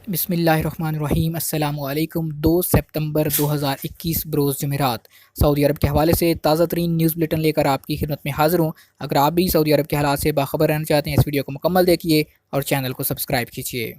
بسم اللہ الرحمن الرحیم۔ السلام علیکم۔ 2 ستمبر 2021 بروز جمعرات سعودی عرب کے حوالے سے تازہ ترین نیوز بلیٹن لے کر آپ کی خدمت میں حاضر ہوں۔ اگر آپ بھی سعودی عرب کے حالات سے باخبر رہنا چاہتے ہیں اس ویڈیو کو مکمل دیکھیے اور چینل کو سبسکرائب کیجیے۔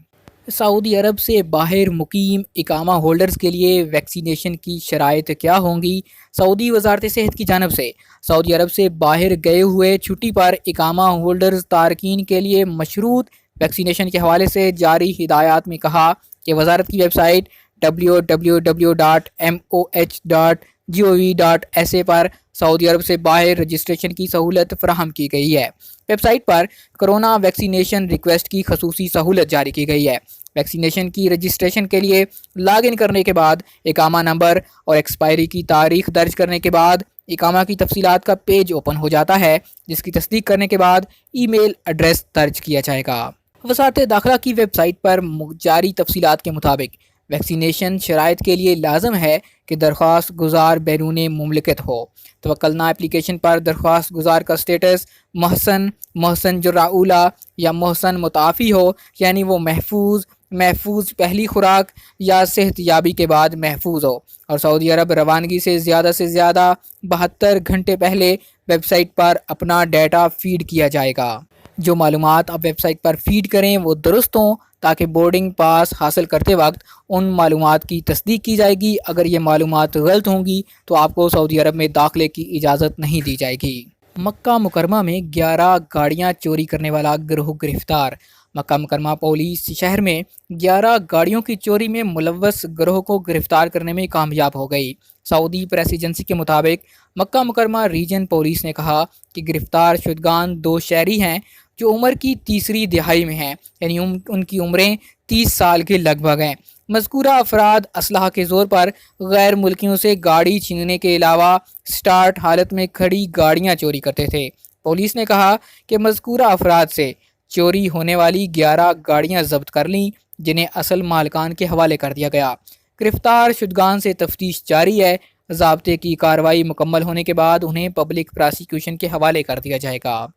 سعودی عرب سے باہر مقیم اقامہ ہولڈرز کے لیے ویکسینیشن کی شرائط کیا ہوں گی؟ سعودی وزارت صحت کی جانب سے سعودی عرب سے باہر گئے ہوئے چھٹی پر اقامہ ہولڈرز تارکین کے لیے مشروط ویکسینیشن کے حوالے سے جاری ہدایات میں کہا کہ وزارت کی ویب سائٹ www.moh.gov.sa پر سعودی عرب سے باہر رجسٹریشن کی سہولت فراہم کی گئی ہے۔ ویب سائٹ پر کرونا ویکسینیشن ریکویسٹ کی خصوصی سہولت جاری کی گئی ہے۔ ویکسینیشن کی رجسٹریشن کے لیے لاگ ان کرنے کے بعد اقامہ نمبر اور ایکسپائری کی تاریخ درج کرنے کے بعد اقامہ کی تفصیلات کا پیج اوپن ہو جاتا ہے، جس کی تصدیق کرنے کے بعد ای میل ایڈریس درج کیا جائے گا۔ وزارت داخلہ کی ویب سائٹ پر جاری تفصیلات کے مطابق ویکسینیشن شرائط کے لیے لازم ہے کہ درخواست گزار بیرون مملکت ہو۔ توکلنا اپلیکیشن پر درخواست گزار کا سٹیٹس محسن جرعاولا یا محسن متعافی ہو، یعنی وہ محفوظ پہلی خوراک یا صحت یابی کے بعد محفوظ ہو، اور سعودی عرب روانگی سے زیادہ 72 گھنٹے پہلے ویب سائٹ پر اپنا ڈیٹا فیڈ کیا جائے گا۔ جو معلومات آپ ویب سائٹ پر فیڈ کریں وہ درست ہوں، تاکہ بورڈنگ پاس حاصل کرتے وقت ان معلومات کی تصدیق کی جائے گی۔ اگر یہ معلومات غلط ہوں گی تو آپ کو سعودی عرب میں داخلے کی اجازت نہیں دی جائے گی۔ مکہ مکرمہ میں 11 گاڑیاں چوری کرنے والا گروہ گرفتار۔ مکہ مکرمہ پولیس شہر میں 11 گاڑیوں کی چوری میں ملوث گروہ کو گرفتار کرنے میں کامیاب ہو گئی۔ سعودی پریس ایجنسی کے مطابق مکہ مکرمہ ریجن پولیس نے کہا کہ گرفتار شدگان 2 شہری ہیں جو عمر کی تیسری دہائی میں ہیں، یعنی ان کی عمریں 30 سال کے لگ بھگ ہیں۔ مذکورہ افراد اسلحہ کے زور پر غیر ملکیوں سے گاڑی چھیننے کے علاوہ سٹارٹ حالت میں کھڑی گاڑیاں چوری کرتے تھے۔ پولیس نے کہا کہ مذکورہ افراد سے چوری ہونے والی 11 گاڑیاں ضبط کر لیں، جنہیں اصل مالکان کے حوالے کر دیا گیا۔ گرفتار شدگان سے تفتیش جاری ہے۔ ضابطے کی کارروائی مکمل ہونے کے بعد انہیں پبلک پراسیکیوشن کے حوالے کر دیا جائے گا۔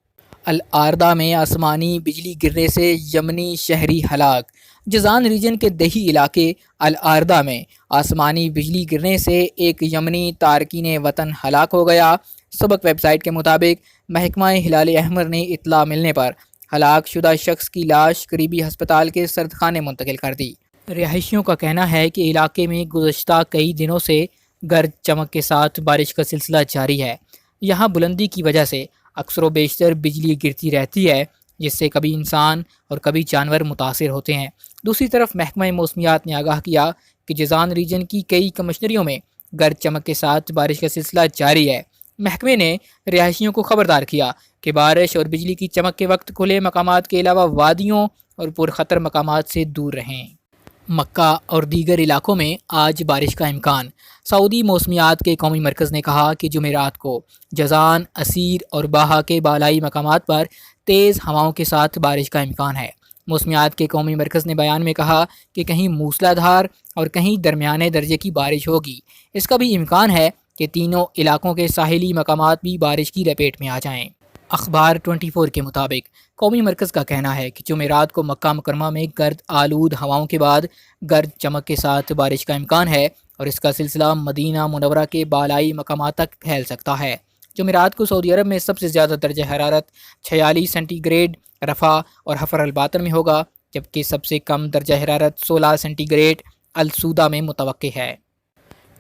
العارضہ میں آسمانی بجلی گرنے سے یمنی شہری ہلاک۔ جازان ریجن کے دیہی علاقے العارضہ میں آسمانی بجلی گرنے سے ایک یمنی تارکین وطن ہلاک ہو گیا۔ سبق ویب سائٹ کے مطابق محکمہ ہلال احمر نے اطلاع ملنے پر ہلاک شدہ شخص کی لاش قریبی ہسپتال کے سردخانے منتقل کر دی۔ رہائشیوں کا کہنا ہے کہ علاقے میں گزشتہ کئی دنوں سے گرج چمک کے ساتھ بارش کا سلسلہ جاری ہے۔ یہاں بلندی کی وجہ سے اکثر و بیشتر بجلی گرتی رہتی ہے، جس سے کبھی انسان اور کبھی جانور متاثر ہوتے ہیں۔ دوسری طرف محکمہ موسمیات نے آگاہ کیا کہ جازان ریجن کی کئی کمشنریوں میں گرج چمک کے ساتھ بارش کا سلسلہ جاری ہے۔ محکمے نے رہائشیوں کو خبردار کیا کہ بارش اور بجلی کی چمک کے وقت کھلے مقامات کے علاوہ وادیوں اور پرخطر مقامات سے دور رہیں۔ مکہ اور دیگر علاقوں میں آج بارش کا امکان۔ سعودی موسمیات کے قومی مرکز نے کہا کہ جمعرات کو جازان، عسیر اور باہا کے بالائی مقامات پر تیز ہواؤں کے ساتھ بارش کا امکان ہے۔ موسمیات کے قومی مرکز نے بیان میں کہا کہ کہیں موسلا دھار اور کہیں درمیانے درجے کی بارش ہوگی۔ اس کا بھی امکان ہے کہ تینوں علاقوں کے ساحلی مقامات بھی بارش کی لپیٹ میں آ جائیں۔ اخبار 24 کے مطابق قومی مرکز کا کہنا ہے کہ جمعرات کو مکہ مکرمہ میں گرد آلود ہواؤں کے بعد گرج چمک کے ساتھ بارش کا امکان ہے، اور اس کا سلسلہ مدینہ منورہ کے بالائی مقامات تک پھیل سکتا ہے۔ جمعرات کو سعودی عرب میں سب سے زیادہ درجہ حرارت 46 سینٹی گریڈ رفح اور حفر الباطن میں ہوگا، جبکہ سب سے کم درجہ حرارت 16 سینٹی گریڈ السودہ میں متوقع ہے۔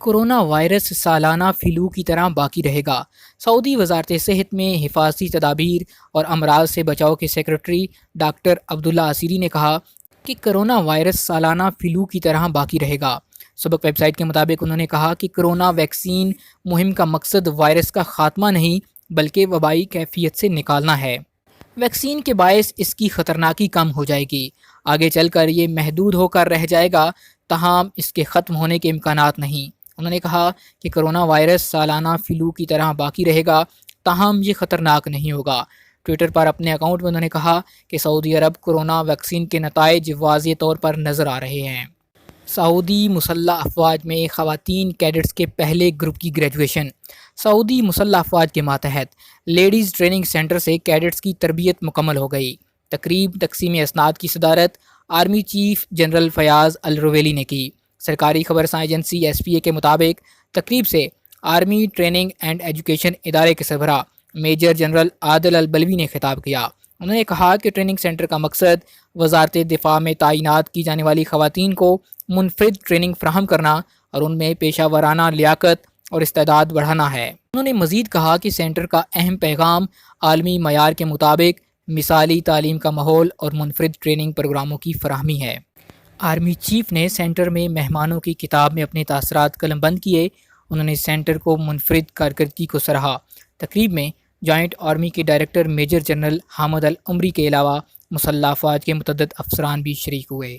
کورونا وائرس سالانہ فلو کی طرح باقی رہے گا۔ سعودی وزارت صحت میں حفاظتی تدابیر اور امراض سے بچاؤ کے سیکرٹری ڈاکٹر عبداللہ عسیری نے کہا کہ کرونا وائرس سالانہ فلو کی طرح باقی رہے گا۔ سبق ویب سائٹ کے مطابق انہوں نے کہا کہ کرونا ویکسین مہم کا مقصد وائرس کا خاتمہ نہیں بلکہ وبائی کیفیت سے نکالنا ہے۔ ویکسین کے باعث اس کی خطرناکی کم ہو جائے گی، آگے چل کر یہ محدود ہو کر رہ جائے گا، تاہم اس کے ختم ہونے کے امکانات نہیں۔ انہوں نے کہا کہ کرونا وائرس سالانہ فلو کی طرح باقی رہے گا، تاہم یہ خطرناک نہیں ہوگا۔ ٹویٹر پر اپنے اکاؤنٹ میں انہوں نے کہا کہ سعودی عرب کورونا ویکسین کے نتائج واضح طور پر نظر آ رہے ہیں۔ سعودی مسلح افواج میں خواتین کیڈٹس کے پہلے گروپ کی گریجویشن۔ سعودی مسلح افواج کے ماتحت لیڈیز ٹریننگ سینٹر سے کیڈٹس کی تربیت مکمل ہو گئی۔ تقریب تقسیم اسناد کی صدارت آرمی چیف جنرل فیاض الرویلی نے کی۔ سرکاری خبرساں ایجنسی SPA کے مطابق تقریب سے آرمی ٹریننگ اینڈ ایجوکیشن ادارے کے سربراہ میجر جنرل عادل البلوی نے خطاب کیا۔ انہوں نے کہا کہ ٹریننگ سینٹر کا مقصد وزارت دفاع میں تعینات کی جانے والی خواتین کو منفرد ٹریننگ فراہم کرنا اور ان میں پیشہ ورانہ لیاقت اور استعداد بڑھانا ہے۔ انہوں نے مزید کہا کہ سینٹر کا اہم پیغام عالمی معیار کے مطابق مثالی تعلیم کا ماحول اور منفرد ٹریننگ پروگراموں کی فراہمی ہے۔ آرمی چیف نے سینٹر میں مہمانوں کی کتاب میں اپنے تاثرات قلم بند کیے۔ انہوں نے سینٹر کو منفرد کارکردگی کو سراہا۔ تقریب میں جوائنٹ آرمی کے ڈائریکٹر میجر جنرل حامد العمری کے علاوہ مسلح افواج کے متعدد افسران بھی شریک ہوئے۔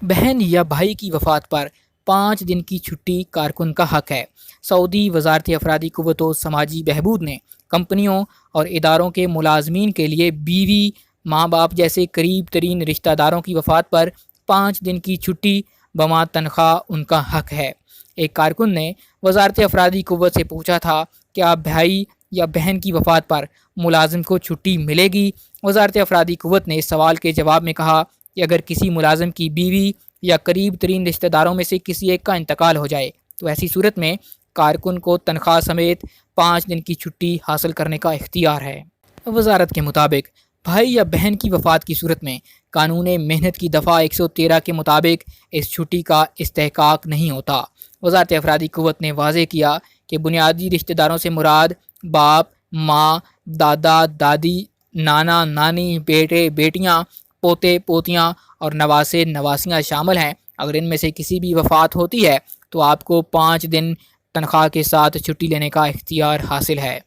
بہن یا بھائی کی وفات پر 5 دن کی چھٹی کارکن کا حق ہے۔ سعودی وزارت افرادی قوت و سماجی بہبود نے کمپنیوں اور اداروں کے ملازمین کے لیے بیوی، ماں باپ جیسے قریب ترین رشتہ داروں کی وفات پر 5 دن کی چھٹی بما تنخواہ ان کا حق ہے۔ ایک کارکن نے وزارت افرادی قوت سے پوچھا تھا کہ آپ بھائی یا بہن کی وفات پر ملازم کو چھٹی ملے گی؟ وزارت افرادی قوت نے اس سوال کے جواب میں کہا کہ اگر کسی ملازم کی بیوی یا قریب ترین رشتہ داروں میں سے کسی ایک کا انتقال ہو جائے تو ایسی صورت میں کارکن کو تنخواہ سمیت 5 دن کی چھٹی حاصل کرنے کا اختیار ہے۔ وزارت کے مطابق بھائی یا بہن کی وفات کی صورت میں قانون محنت کی دفعہ 113 کے مطابق اس چھٹی کا استحقاق نہیں ہوتا۔ وزارت افرادی قوت نے واضح کیا کہ بنیادی رشتہ داروں سے مراد باپ، ماں، دادا، دادی، نانا، نانی، بیٹے، بیٹیاں، پوتے، پوتیاں اور نواسے، نواسیاں شامل ہیں۔ اگر ان میں سے کسی بھی وفات ہوتی ہے تو آپ کو 5 دن تنخواہ کے ساتھ چھٹی لینے کا اختیار حاصل ہے۔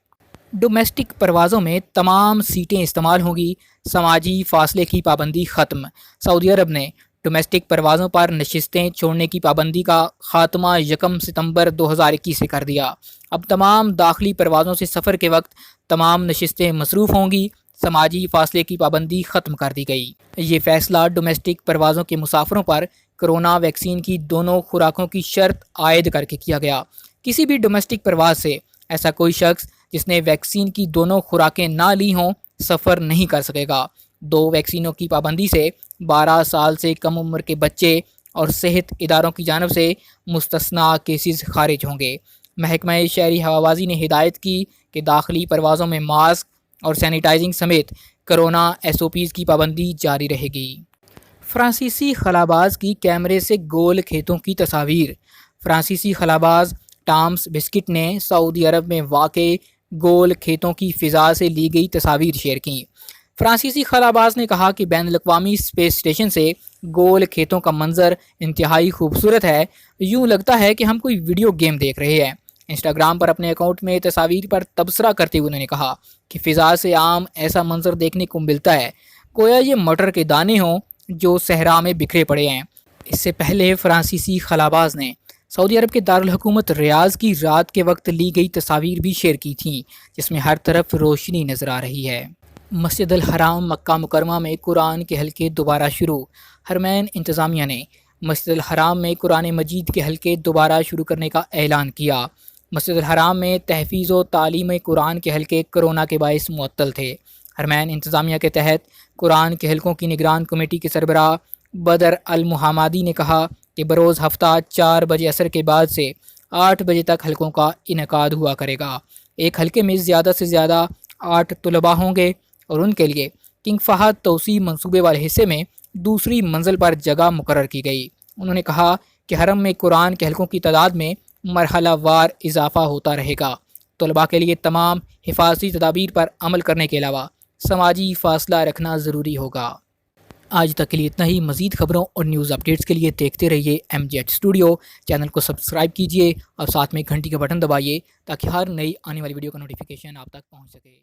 ڈومیسٹک پروازوں میں تمام سیٹیں استعمال ہوں گی، سماجی فاصلے کی پابندی ختم۔ سعودی عرب نے ڈومیسٹک پروازوں پر نشستیں چھوڑنے کی پابندی کا خاتمہ 1 ستمبر 2021 سے کر دیا۔ اب تمام داخلی پروازوں سے سفر کے وقت تمام نشستیں مصروف ہوں گی، سماجی فاصلے کی پابندی ختم کر دی گئی۔ یہ فیصلہ ڈومیسٹک پروازوں کے مسافروں پر کرونا ویکسین کی دونوں خوراکوں کی شرط عائد کر کے کیا گیا۔ کسی بھی ڈومیسٹک پرواز سے ایسا کوئی شخص جس نے ویکسین کی دونوں خوراکیں نہ لی ہوں سفر نہیں کر سکے گا۔ 2 ویکسینوں کی پابندی سے 12 سال سے کم عمر کے بچے اور صحت اداروں کی جانب سے مستثنیٰ کیسز خارج ہوں گے۔ محکمہ شہری ہوابازی نے ہدایت کی کہ داخلی پروازوں میں ماسک اور سینیٹائزنگ سمیت کرونا SOPs کی پابندی جاری رہے گی۔ فرانسیسی خلاباز کی کیمرے سے گول کھیتوں کی تصاویر۔ فرانسیسی خلاباز ٹامس بسکٹ نے سعودی عرب میں واقع گول کھیتوں کی فضا سے لی گئی تصاویر شیئر کیں۔ فرانسیسی خلاباز نے کہا کہ بین الاقوامی اسپیس اسٹیشن سے گول کھیتوں کا منظر انتہائی خوبصورت ہے، یوں لگتا ہے کہ ہم کوئی ویڈیو گیم دیکھ رہے ہیں۔ انسٹاگرام پر اپنے اکاؤنٹ میں تصاویر پر تبصرہ کرتے ہوئے انہوں نے کہا کہ فضا سے عام ایسا منظر دیکھنے کو ملتا ہے گویا یہ مٹر کے دانے ہوں جو صحرا میں بکھرے پڑے ہیں۔ اس سے پہلے فرانسیسی خلاباز نے سعودی عرب کے دارالحکومت ریاض کی رات کے وقت لی گئی تصاویر بھی شیئر کی تھیں جس میں ہر طرف روشنی نظر آ رہی ہے۔ مسجد الحرام مکہ مکرمہ میں قرآن کے حلقے دوبارہ شروع۔ حرمین انتظامیہ نے مسجد الحرام میں قرآن مجید کے حلقے دوبارہ شروع کرنے کا اعلان کیا۔ مسجد الحرام میں تحفیظ و تعلیم قرآن کے حلقے کرونا کے باعث معطل تھے۔ حرمین انتظامیہ کے تحت قرآن کے حلقوں کی نگران کمیٹی کے سربراہ بدر المحمدی نے کہا کہ بروز ہفتہ 4 بجے عصر کے بعد سے 8 بجے تک حلقوں کا انعقاد ہوا کرے گا۔ ایک حلقے میں زیادہ سے زیادہ 8 طلباء ہوں گے اور ان کے لیے کنگ فہد توسیع منصوبے والے حصے میں دوسری منزل پر جگہ مقرر کی گئی۔ انہوں نے کہا کہ حرم میں قرآن کے حلقوں کی تعداد میں مرحلہ وار اضافہ ہوتا رہے گا۔ طلباء کے لیے تمام حفاظتی تدابیر پر عمل کرنے کے علاوہ سماجی فاصلہ رکھنا ضروری ہوگا۔ آج تک کے لیے اتنا ہی۔ مزید خبروں اور نیوز اپڈیٹس کے لیے دیکھتے رہیے MGH اسٹوڈیو۔ چینل کو سبسکرائب کیجیے اور ساتھ میں گھنٹی کا بٹن دبائیے تاکہ ہر نئی آنے والی ویڈیو کا نوٹیفیکیشن آپ تک پہنچ سکے۔